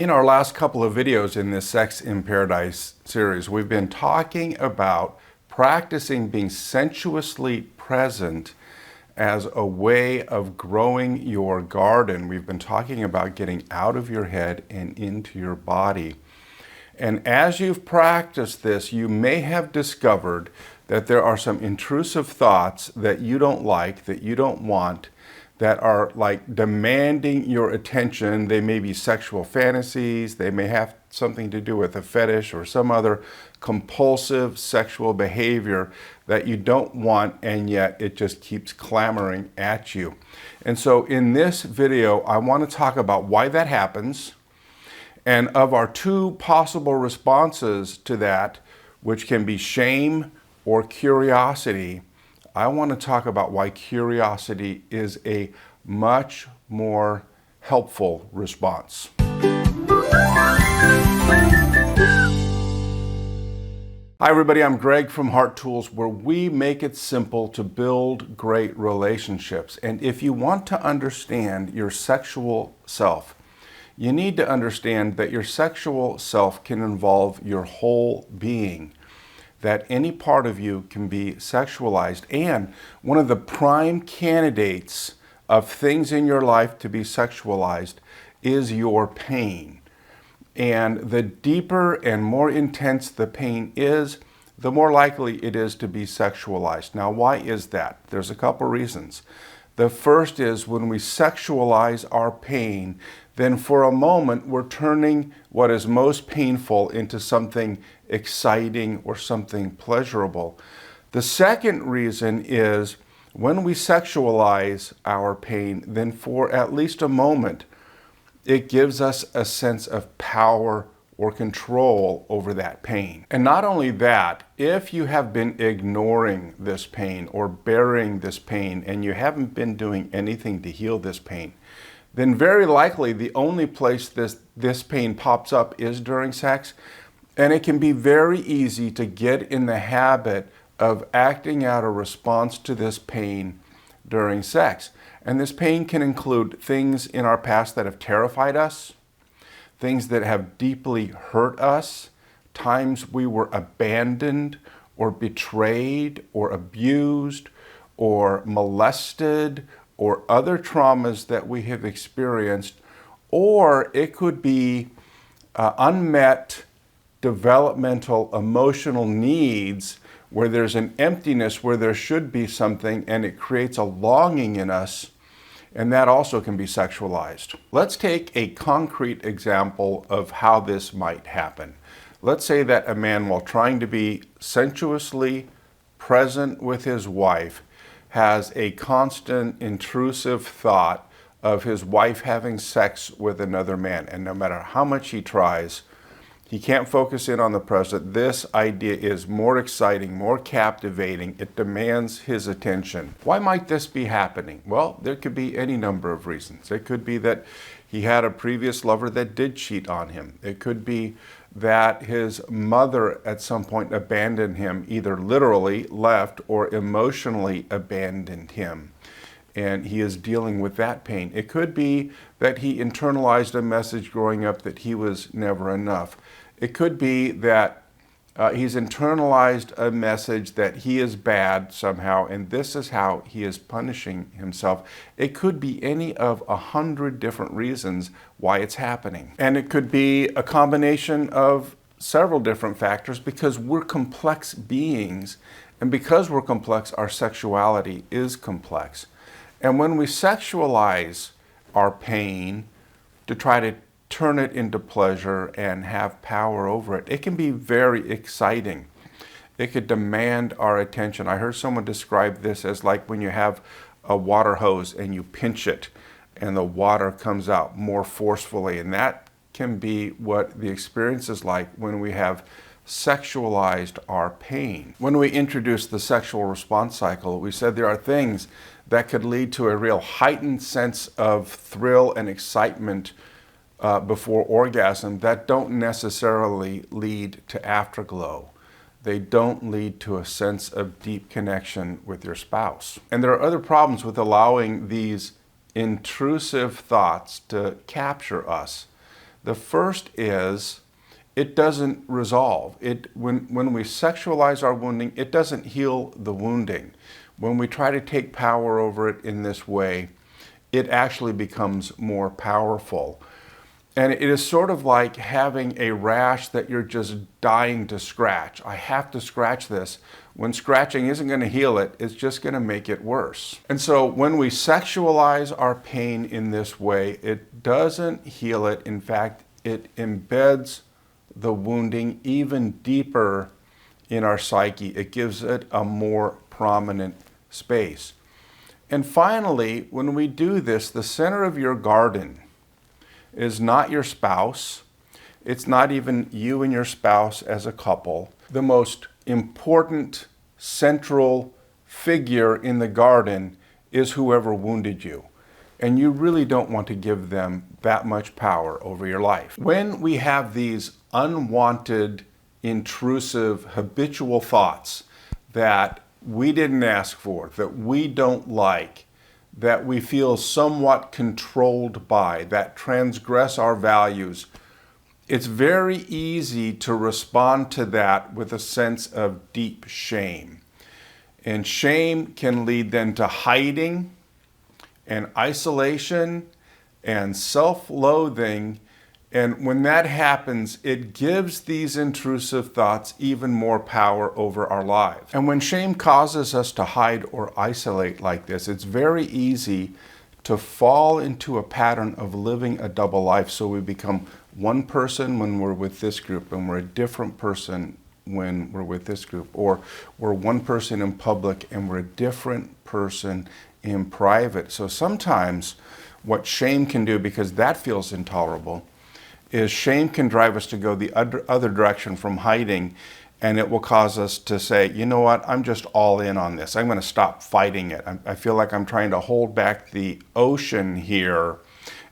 In our last couple of videos in this Sex in Paradise series, we've been talking about practicing being sensuously present as a way of growing your garden. We've been talking about getting out of your head and into your body. And as you've practiced this, you may have discovered that there are some intrusive thoughts that you don't like, that you don't want, that are like demanding your attention. They may be sexual fantasies, they may have something to do with a fetish or some other compulsive sexual behavior that you don't want, and yet it just keeps clamoring at you. And so in this video, I want to talk about why that happens, and of our two possible responses to that, which can be shame or curiosity, I want to talk about why curiosity is a much more helpful response. Hi everybody, I'm Greg from Heart Tools, where we make it simple to build great relationships. And if you want to understand your sexual self, you need to understand that your sexual self can involve your whole being, that any part of you can be sexualized. And one of the prime candidates of things in your life to be sexualized is your pain. And the deeper and more intense the pain is, the more likely it is to be sexualized. Now, why is that? There's a couple reasons. The first is when we sexualize our pain, then for a moment we're turning what is most painful into something exciting or something pleasurable. The second reason is when we sexualize our pain, then for at least a moment, it gives us a sense of power or control over that pain. And not only that, if you have been ignoring this pain or burying this pain and you haven't been doing anything to heal this pain, then very likely the only place this pain pops up is during sex. And it can be very easy to get in the habit of acting out a response to this pain during sex. And this pain can include things in our past that have terrified us, things that have deeply hurt us, times we were abandoned or betrayed or abused or molested, or other traumas that we have experienced. Or it could be unmet developmental emotional needs where there's an emptiness where there should be something, and it creates a longing in us, and that also can be sexualized. Let's take a concrete example of how this might happen. Let's say that a man, while trying to be sensuously present with his wife, has a constant intrusive thought of his wife having sex with another man. And no matter how much he tries, he can't focus in on the present. This idea is more exciting, more captivating. It demands his attention. Why might this be happening? Well, there could be any number of reasons. It could be that he had a previous lover that did cheat on him. It could be that his mother at some point abandoned him, either literally left or emotionally abandoned him, and he is dealing with that pain. It could be that he internalized a message growing up that he was never enough. It could be that he's internalized a message that he is bad somehow, and this is how he is punishing himself. It could be any of 100 different reasons why it's happening. And it could be a combination of several different factors, because we're complex beings, and because we're complex, our sexuality is complex. And when we sexualize our pain to try to turn it into pleasure and have power over it, it can be very exciting. It could demand our attention. I heard someone describe this as like when you have a water hose and you pinch it and the water comes out more forcefully. And that can be what the experience is like when we have sexualized our pain. When we introduced the sexual response cycle, we said there are things that could lead to a real heightened sense of thrill and excitement before orgasm that don't necessarily lead to afterglow. They don't lead to a sense of deep connection with your spouse. And there are other problems with allowing these intrusive thoughts to capture us. The first is it doesn't resolve. When we sexualize our wounding, it doesn't heal the wounding. When we try to take power over it in this way, it actually becomes more powerful. And it is sort of like having a rash that you're just dying to scratch. I have to scratch this. When scratching isn't going to heal it, it's just going to make it worse. And so when we sexualize our pain in this way, it doesn't heal it. In fact, it embeds the wounding even deeper in our psyche. It gives it a more prominent space. And finally, when we do this, the center of your garden is not your spouse. It's not even you and your spouse as a couple. The most important central figure in the garden is whoever wounded you. And you really don't want to give them that much power over your life. When we have these unwanted, intrusive, habitual thoughts that we didn't ask for, that we don't like, that we feel somewhat controlled by, that transgress our values, it's very easy to respond to that with a sense of deep shame. And shame can lead then to hiding and isolation and self-loathing. And when that happens, it gives these intrusive thoughts even more power over our lives. And when shame causes us to hide or isolate like this, it's very easy to fall into a pattern of living a double life. So we become one person when we're with this group, and we're a different person when we're with this group. Or we're one person in public, and we're a different person in private. So sometimes what shame can do, because that feels intolerable, is shame can drive us to go the other direction from hiding, and it will cause us to say, you know what, I'm just all in on this. I'm going to stop fighting it. I feel like I'm trying to hold back the ocean here.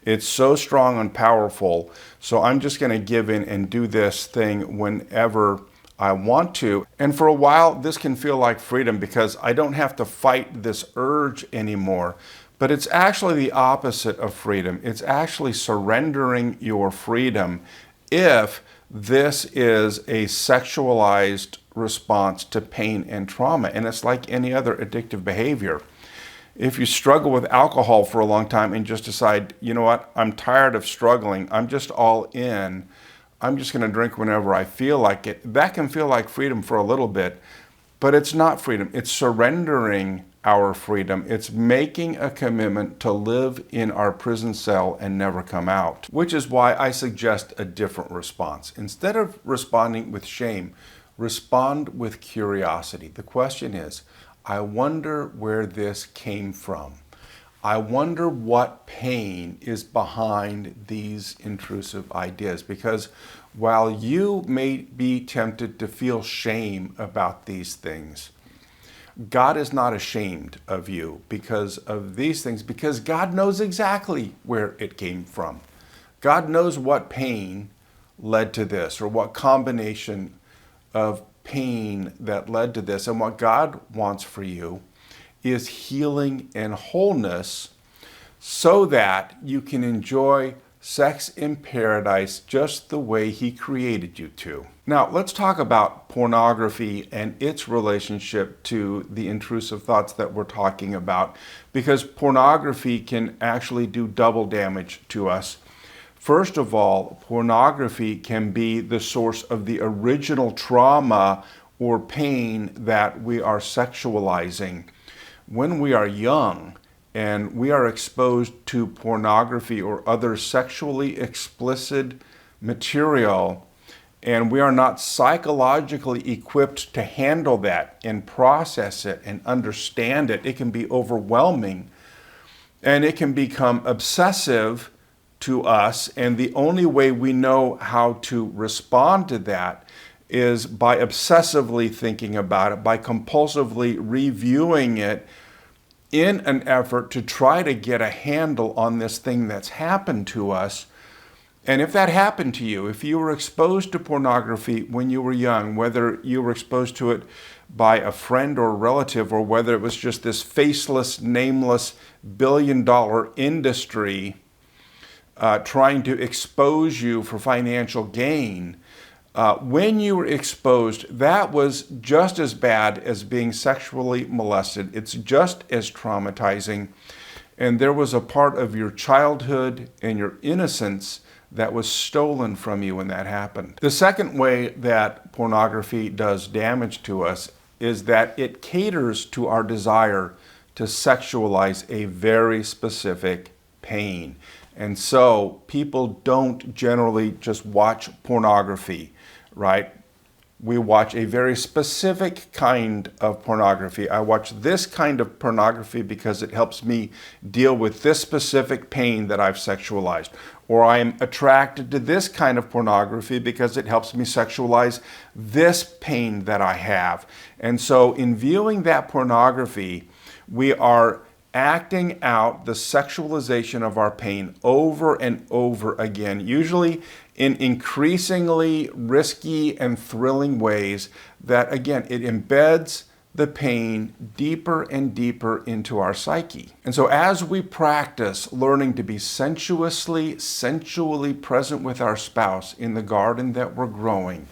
It's so strong and powerful, so I'm just going to give in and do this thing whenever I want to. And for a while, this can feel like freedom because I don't have to fight this urge anymore. But it's actually the opposite of freedom. It's actually surrendering your freedom if this is a sexualized response to pain and trauma. And it's like any other addictive behavior. If you struggle with alcohol for a long time and just decide, you know what, I'm tired of struggling, I'm just all in, I'm just going to drink whenever I feel like it, that can feel like freedom for a little bit, but it's not freedom. It's surrendering our freedom. It's making a commitment to live in our prison cell and never come out, which is why I suggest a different response. Instead of responding with shame, respond with curiosity. The question is, I wonder where this came from. I wonder what pain is behind these intrusive ideas, because while you may be tempted to feel shame about these things, God is not ashamed of you because of these things, because God knows exactly where it came from. God knows what pain led to this, or what combination of pain that led to this. And what God wants for you is healing and wholeness so that you can enjoy sex in paradise just the way He created you to. Now, let's talk about pornography and its relationship to the intrusive thoughts that we're talking about, because pornography can actually do double damage to us. First of all, pornography can be the source of the original trauma or pain that we are sexualizing. When we are young and we are exposed to pornography or other sexually explicit material, and we are not psychologically equipped to handle that and process it and understand it, it can be overwhelming and it can become obsessive to us. And the only way we know how to respond to that is by obsessively thinking about it, by compulsively reviewing it in an effort to try to get a handle on this thing that's happened to us. And if that happened to you, if you were exposed to pornography when you were young, whether you were exposed to it by a friend or relative, or whether it was just this faceless, nameless, billion-dollar industry trying to expose you for financial gain, when you were exposed, that was just as bad as being sexually molested. It's just as traumatizing. And there was a part of your childhood and your innocence that was stolen from you when that happened. The second way that pornography does damage to us is that it caters to our desire to sexualize a very specific pain. And so people don't generally just watch pornography, right? We watch a very specific kind of pornography. I watch this kind of pornography because it helps me deal with this specific pain that I've sexualized. Or I am attracted to this kind of pornography because it helps me sexualize this pain that I have. And so in viewing that pornography, we are acting out the sexualization of our pain over and over again, usually in increasingly risky and thrilling ways that, again, it embeds the pain deeper and deeper into our psyche. And so as we practice learning to be sensuously, sensually present with our spouse in the garden that we're growing,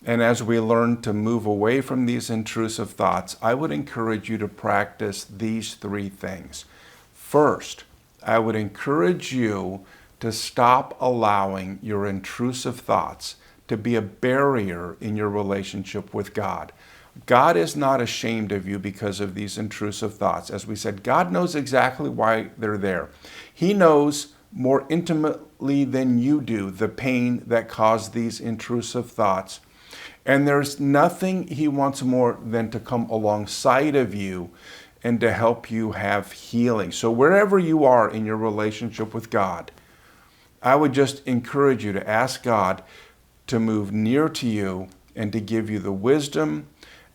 and as we learn to move away from these intrusive thoughts, I would encourage you to practice these three things. First, I would encourage you to stop allowing your intrusive thoughts to be a barrier in your relationship with God. God is not ashamed of you because of these intrusive thoughts. As we said, God knows exactly why they're there. He knows more intimately than you do the pain that caused these intrusive thoughts. And there's nothing He wants more than to come alongside of you and to help you have healing. So wherever you are in your relationship with God, I would just encourage you to ask God to move near to you and to give you the wisdom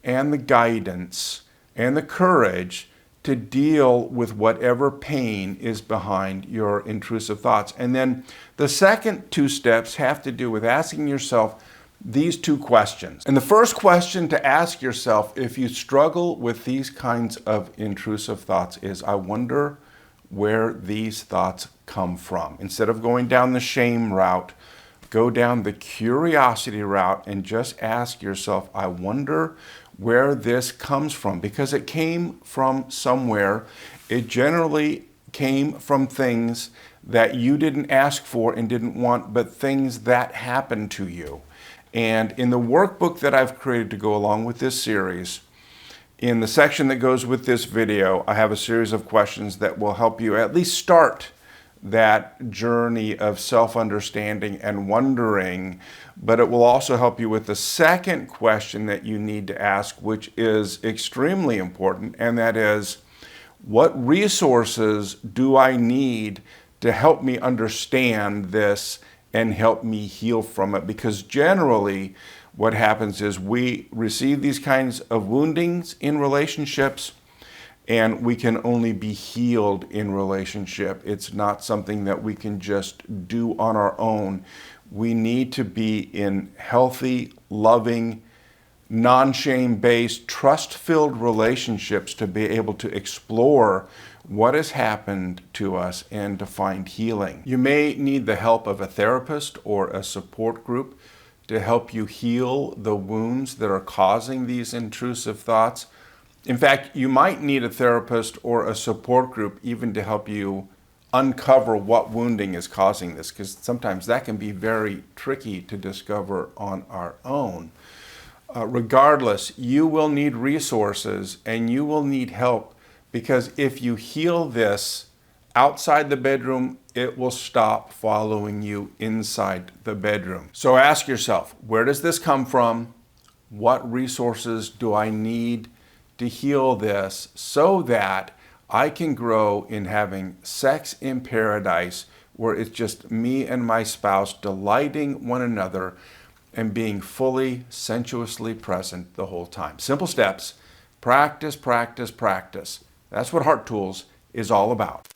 and the guidance and the courage to deal with whatever pain is behind your intrusive thoughts. And then the second two steps have to do with asking yourself these two questions. And the first question to ask yourself if you struggle with these kinds of intrusive thoughts is, I wonder where these thoughts come from. Instead of going down the shame route, go down the curiosity route and just ask yourself, I wonder where this comes from, because it came from somewhere. It generally came from things that you didn't ask for and didn't want, but things that happened to you. And in the workbook that I've created to go along with this series, in the section that goes with this video, I have a series of questions that will help you at least start that journey of self-understanding and wondering, but it will also help you with the second question that you need to ask, which is extremely important, and that is, what resources do I need to help me understand this and help me heal from it? Because generally what happens is we receive these kinds of woundings in relationships, and we can only be healed in relationship. It's not something that we can just do on our own. We need to be in healthy, loving, non-shame-based, trust-filled relationships to be able to explore what has happened to us and to find healing. You may need the help of a therapist or a support group to help you heal the wounds that are causing these intrusive thoughts. In fact, you might need a therapist or a support group even to help you uncover what wounding is causing this, because sometimes that can be very tricky to discover on our own. Regardless, you will need resources and you will need help, because if you heal this outside the bedroom, it will stop following you inside the bedroom. So ask yourself, where does this come from? What resources do I need to heal this so that I can grow in having sex in paradise, where it's just me and my spouse delighting one another and being fully sensuously present the whole time? Simple steps. Practice, practice, practice. That's what Heart Tools is all about.